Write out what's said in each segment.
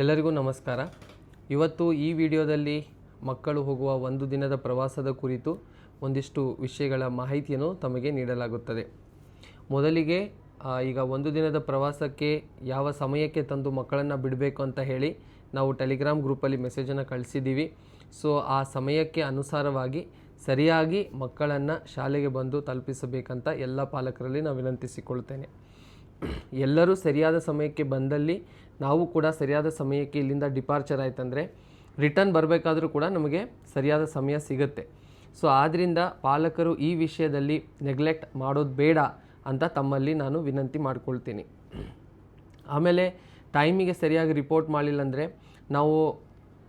ಎಲ್ಲರಿಗೂ ನಮಸ್ಕಾರ. ಇವತ್ತು ಈ ವಿಡಿಯೋದಲ್ಲಿ ಮಕ್ಕಳು ಹೋಗುವ ಒಂದು ದಿನದ ಪ್ರವಾಸದ ಕುರಿತು ಒಂದಿಷ್ಟು ವಿಷಯಗಳ ಮಾಹಿತಿಯನ್ನು ತಮಗೆ ನೀಡಲಾಗುತ್ತದೆ. ಮೊದಲಿಗೆ ಈಗ ಒಂದು ದಿನದ ಪ್ರವಾಸಕ್ಕೆ ಯಾವ ಸಮಯಕ್ಕೆ ತಂದು ಮಕ್ಕಳನ್ನು ಬಿಡಬೇಕು ಅಂತ ಹೇಳಿ ನಾವು ಟೆಲಿಗ್ರಾಮ್ ಗ್ರೂಪಲ್ಲಿ ಮೆಸೇಜನ್ನು ಕಳಿಸಿದ್ದೀವಿ. ಸೊ ಆ ಸಮಯಕ್ಕೆ ಅನುಸಾರವಾಗಿ ಸರಿಯಾಗಿ ಮಕ್ಕಳನ್ನು ಶಾಲೆಗೆ ಬಂದು ತಲುಪಿಸಬೇಕಂತ ಎಲ್ಲ ಪಾಲಕರಲ್ಲಿ ನಾನು ವಿನಂತಿಸಿಕೊಳ್ತೇನೆ. ಎಲ್ಲರೂ ಸರಿಯಾದ ಸಮಯಕ್ಕೆ ಬಂದಲ್ಲಿ ನಾವು ಕೂಡ ಸರಿಯಾದ ಸಮಯಕ್ಕೆ ಇಲ್ಲಿಂದ ಡಿಪಾರ್ಚರ್ ಆಯ್ತಂದರೆ ರಿಟರ್ನ್ ಬರಬೇಕಾದ್ರೂ ಕೂಡ ನಮಗೆ ಸರಿಯಾದ ಸಮಯ ಸಿಗುತ್ತೆ. ಸೊ ಆದ್ದರಿಂದ ಪಾಲಕರು ಈ ವಿಷಯದಲ್ಲಿ ನೆಗ್ಲೆಕ್ಟ್ ಮಾಡೋದು ಬೇಡ ಅಂತ ತಮ್ಮಲ್ಲಿ ನಾನು ವಿನಂತಿ ಮಾಡ್ಕೊಳ್ತೀನಿ. ಆಮೇಲೆ ಟೈಮಿಗೆ ಸರಿಯಾಗಿ ರಿಪೋರ್ಟ್ ಮಾಡಲಿಲ್ಲ ಅಂದರೆ ನಾವು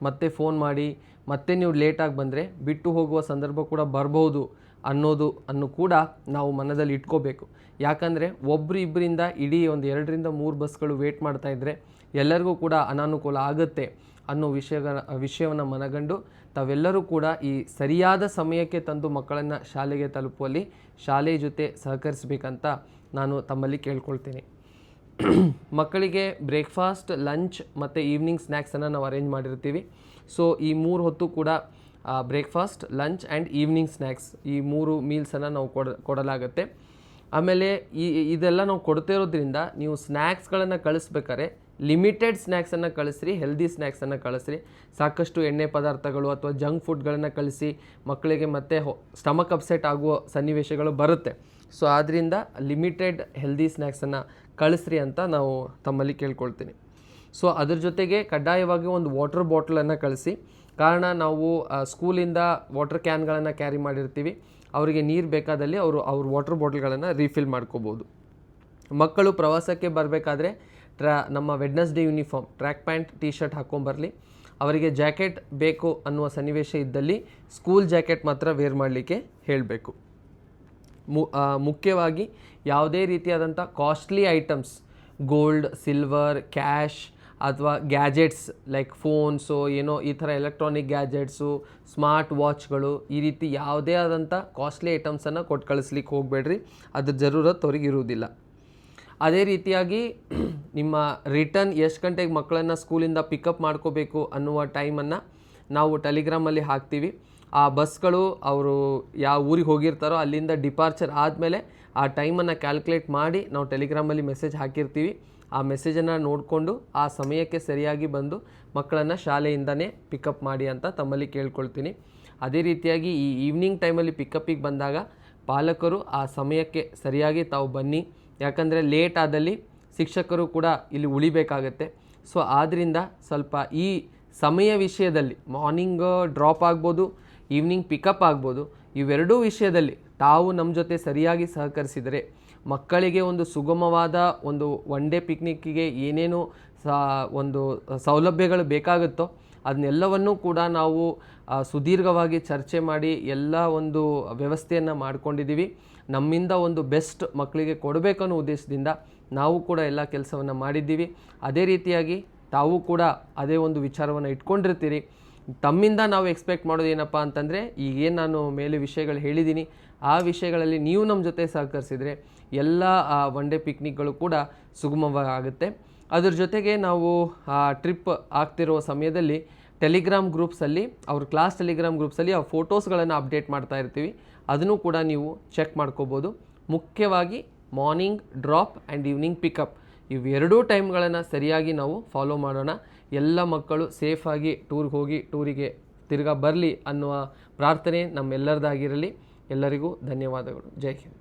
ಮತ್ತೆ ಫೋನ್ ಮಾಡಿ ಮತ್ತೆ ನೀವು ಲೇಟಾಗಿ ಬಂದರೆ ಬಿಟ್ಟು ಹೋಗುವ ಸಂದರ್ಭ ಕೂಡ ಬರ್ಬೋದು ಅನ್ನೋ ಕೂಡ ನಾವು ಮನದಲ್ಲಿ ಇಟ್ಕೋಬೇಕು. ಯಾಕಂದರೆ ಒಬ್ಬರು ಇಬ್ಬರಿಂದ ಇಡೀ ಒಂದು 2-3 ಬಸ್ಗಳು ವೇಟ್ ಮಾಡ್ತಾಯಿದ್ರೆ ಎಲ್ಲರಿಗೂ ಕೂಡ ಅನಾನುಕೂಲ ಆಗುತ್ತೆ ಅನ್ನೋ ವಿಷಯವನ್ನು ಮನಗಂಡು ತಾವೆಲ್ಲರೂ ಕೂಡ ಈ ಸರಿಯಾದ ಸಮಯಕ್ಕೆ ತಂದು ಮಕ್ಕಳನ್ನು ಶಾಲೆಗೆ ತಲುಪುವಲ್ಲಿ ಶಾಲೆಯ ಜೊತೆ ಸಹಕರಿಸಬೇಕಂತ ನಾನು ತಮ್ಮಲ್ಲಿ ಕೇಳ್ಕೊಳ್ತೀನಿ. ಮಕ್ಕಳಿಗೆ ಬ್ರೇಕ್ಫಾಸ್ಟ್, ಲಂಚ್ ಮತ್ತು ಈವ್ನಿಂಗ್ ಸ್ನ್ಯಾಕ್ಸನ್ನು ನಾವು ಅರೇಂಜ್ ಮಾಡಿರ್ತೀವಿ. ಸೊ ಈ 3 ಹೊತ್ತು ಕೂಡ breakfast, lunch and evening snacks ಈ 3 ಮೀಲ್ಸನ್ನು ನಾವು ಕೊಡಲಾಗುತ್ತೆ. ಆಮೇಲೆ ಇದೆಲ್ಲ ನಾವು ಕೊಡ್ತಿರೋದ್ರಿಂದ ನೀವು ಸ್ನ್ಯಾಕ್ಸ್ಗಳನ್ನು ಕಳಿಸ್ಬೇಕಾದ್ರೆ ಲಿಮಿಟೆಡ್ ಸ್ನ್ಯಾಕ್ಸನ್ನು ಕಳಿಸ್ರಿ, ಹೆಲ್ದಿ ಸ್ನ್ಯಾಕ್ಸನ್ನು ಕಳಿಸ್ರಿ. ಸಾಕಷ್ಟು ಎಣ್ಣೆ ಪದಾರ್ಥಗಳು ಅಥವಾ ಜಂಕ್ ಫುಡ್ಗಳನ್ನು ಕಳಿಸಿ ಮಕ್ಕಳಿಗೆ ಮತ್ತೆ ಸ್ಟಮಕ್ ಅಪ್ಸೆಟ್ ಆಗುವ ಸನ್ನಿವೇಶಗಳು ಬರುತ್ತೆ. ಸೊ ಆದ್ದರಿಂದ ಲಿಮಿಟೆಡ್ ಹೆಲ್ದಿ ಸ್ನ್ಯಾಕ್ಸನ್ನು ಕಳಿಸ್ರಿ ಅಂತ ನಾವು ತಮ್ಮಲ್ಲಿ ಕೇಳ್ಕೊಳ್ತೀನಿ. ಸೊ ಅದ್ರ ಜೊತೆಗೆ ಕಡ್ಡಾಯವಾಗಿ ಒಂದು ವಾಟರ್ ಬಾಟಲನ್ನು ಕಳಿಸಿ. ಕಾರಣ ನಾವು ಸ್ಕೂಲಿಂದ ವಾಟರ್ ಕ್ಯಾನ್ಗಳನ್ನು ಕ್ಯಾರಿ ಮಾಡಿರ್ತೀವಿ. ಅವರಿಗೆ ನೀರು ಬೇಕಾದಲ್ಲಿ ಅವ್ರ ವಾಟರ್ ಬಾಟಲ್ಗಳನ್ನು ರೀಫಿಲ್ ಮಾಡ್ಕೋಬೋದು. ಮಕ್ಕಳು ಪ್ರವಾಸಕ್ಕೆ ಬರಬೇಕಾದ್ರೆ ನಮ್ಮ Wednesday uniform track pant, T shirt ಹಾಕ್ಕೊಂಬರಲಿ. ಅವರಿಗೆ ಜಾಕೆಟ್ ಬೇಕು ಅನ್ನುವ ಸನ್ನಿವೇಶ ಇದ್ದಲ್ಲಿ ಸ್ಕೂಲ್ ಜಾಕೆಟ್ ಮಾತ್ರ ವೇರ್ ಮಾಡಲಿಕ್ಕೆ ಹೇಳಬೇಕು. ಮುಖ್ಯವಾಗಿ ಯಾವುದೇ ರೀತಿಯಾದಂಥ costly items, gold, silver, cash ಅಥವಾ ಗ್ಯಾಜೆಟ್ಸ್ ಲೈಕ್ ಫೋನ್ಸು ಈ ಥರ ಎಲೆಕ್ಟ್ರಾನಿಕ್ ಗ್ಯಾಜೆಟ್ಸು, ಸ್ಮಾರ್ಟ್ ವಾಚ್ಗಳು, ಈ ರೀತಿ ಯಾವುದೇ ಆದಂಥ ಕಾಸ್ಟ್ಲಿ ಐಟಮ್ಸನ್ನು ಕೊಟ್ಟು ಕಳಿಸ್ಲಿಕ್ಕೆ ಹೋಗಬೇಡ್ರಿ. ಅದ್ರ ಜರೂರತ್ ಅವ್ರಿಗೆ ಇರುವುದಿಲ್ಲ. ಅದೇ ರೀತಿಯಾಗಿ ನಿಮ್ಮ ರಿಟರ್ನ್ ಎಷ್ಟು ಗಂಟೆಗೆ ಮಕ್ಕಳನ್ನು ಸ್ಕೂಲಿಂದ ಪಿಕಪ್ ಮಾಡ್ಕೋಬೇಕು ಅನ್ನುವ ಟೈಮನ್ನು ನಾವು ಟೆಲಿಗ್ರಾಮಲ್ಲಿ ಹಾಕ್ತೀವಿ. ಆ ಬಸ್ಗಳು ಅವರು ಯಾವ ಊರಿಗೆ ಹೋಗಿರ್ತಾರೋ ಅಲ್ಲಿಂದ ಡಿಪಾರ್ಚರ್ ಆದಮೇಲೆ ಆ ಟೈಮನ್ನು ಕ್ಯಾಲ್ಕುಲೇಟ್ ಮಾಡಿ ನಾವು ಟೆಲಿಗ್ರಾಮಲ್ಲಿ ಮೆಸೇಜ್ ಹಾಕಿರ್ತೀವಿ. ಆ ಮೆಸೇಜನ್ನು ನೋಡಿಕೊಂಡು ಆ ಸಮಯಕ್ಕೆ ಸರಿಯಾಗಿ ಬಂದು ಮಕ್ಕಳನ್ನು ಶಾಲೆಯಿಂದನೇ ಪಿಕಪ್ ಮಾಡಿ ಅಂತ ತಮ್ಮಲ್ಲಿ ಕೇಳ್ಕೊಳ್ತೀನಿ. ಅದೇ ರೀತಿಯಾಗಿ ಈ ಈವ್ನಿಂಗ್ ಟೈಮಲ್ಲಿ ಪಿಕಪ್ಪಿಗೆ ಬಂದಾಗ ಪಾಲಕರು ಆ ಸಮಯಕ್ಕೆ ಸರಿಯಾಗಿ ತಾವು ಬನ್ನಿ. ಯಾಕಂದರೆ ಲೇಟ್ ಆದಲ್ಲಿ ಶಿಕ್ಷಕರು ಕೂಡ ಇಲ್ಲಿ ಉಳಿಬೇಕಾಗತ್ತೆ. ಸೊ ಆದ್ದರಿಂದ ಸ್ವಲ್ಪ ಈ ಸಮಯ ವಿಷಯದಲ್ಲಿ ಮಾರ್ನಿಂಗ್ ಡ್ರಾಪ್ ಆಗ್ಬೋದು, ಈವ್ನಿಂಗ್ ಪಿಕಪ್ ಆಗ್ಬೋದು, ಇವೆರಡೂ ವಿಷಯದಲ್ಲಿ ತಾವು ನಮ್ಮ ಜೊತೆ ಸರಿಯಾಗಿ ಸಹಕರಿಸಿದರೆ ಮಕ್ಕಳಿಗೆ ಒಂದು ಸುಗಮವಾದ ಒಂದು ಒನ್ ಡೇ ಪಿಕ್ನಿಕ್ಕಿಗೆ ಏನೇನು ಒಂದು ಸೌಲಭ್ಯಗಳು ಬೇಕಾಗುತ್ತೋ ಅದನ್ನೆಲ್ಲವನ್ನೂ ಕೂಡ ನಾವು ಸುದೀರ್ಘವಾಗಿ ಚರ್ಚೆ ಮಾಡಿ ಎಲ್ಲ ಒಂದು ವ್ಯವಸ್ಥೆಯನ್ನು ಮಾಡ್ಕೊಂಡಿದ್ದೀವಿ. ನಮ್ಮಿಂದ ಒಂದು ಬೆಸ್ಟ್ ಮಕ್ಕಳಿಗೆ ಕೊಡಬೇಕನ್ನೋ ಉದ್ದೇಶದಿಂದ ನಾವು ಕೂಡ ಎಲ್ಲ ಕೆಲಸವನ್ನು ಮಾಡಿದ್ದೀವಿ. ಅದೇ ರೀತಿಯಾಗಿ ತಾವು ಕೂಡ ಅದೇ ಒಂದು ವಿಚಾರವನ್ನು ಇಟ್ಕೊಂಡಿರ್ತೀರಿ. ತಮ್ಮಿಂದ ನಾವು ಎಕ್ಸ್ಪೆಕ್ಟ್ ಮಾಡೋದು ಏನಪ್ಪ ಅಂತಂದರೆ ಈಗೇನು ನಾನು ಮೇಲೆ ವಿಷಯಗಳು ಹೇಳಿದ್ದೀನಿ ಆ ವಿಷಯಗಳಲ್ಲಿ ನೀವು ನಮ್ಮ ಜೊತೆ ಸಹಕರಿಸಿದರೆ ಎಲ್ಲ ಒನ್ ಡೇ ಪಿಕ್ನಿಕ್ಗಳು ಕೂಡ ಸುಗಮವಾಗುತ್ತೆ. ಅದ್ರ ಜೊತೆಗೆ ನಾವು ಟ್ರಿಪ್ ಆಗ್ತಿರೋ ಸಮಯದಲ್ಲಿ ಟೆಲಿಗ್ರಾಮ್ ಗ್ರೂಪ್ಸಲ್ಲಿ ಕ್ಲಾಸ್ ಟೆಲಿಗ್ರಾಮ್ ಗ್ರೂಪ್ಸಲ್ಲಿ ಆ ಫೋಟೋಸ್ಗಳನ್ನು ಅಪ್ಡೇಟ್ ಮಾಡ್ತಾ ಇರ್ತೀವಿ. ಅದನ್ನು ಕೂಡ ನೀವು ಚೆಕ್ ಮಾಡ್ಕೋಬೋದು. ಮುಖ್ಯವಾಗಿ morning drop and evening pickup ಇವೆರಡೂ ಟೈಮ್ಗಳನ್ನು ಸರಿಯಾಗಿ ನಾವು ಫಾಲೋ ಮಾಡೋಣ. ಎಲ್ಲ ಮಕ್ಕಳು ಸೇಫಾಗಿ ಟೂರಿಗೆ ತಿರ್ಗಾ ಬರಲಿ ಅನ್ನುವ ಪ್ರಾರ್ಥನೆ ನಮ್ಮೆಲ್ಲರದಾಗಿರಲಿ. ಎಲ್ಲರಿಗೂ ಧನ್ಯವಾದಗಳು. ಜೈ ಹಿಂದ್.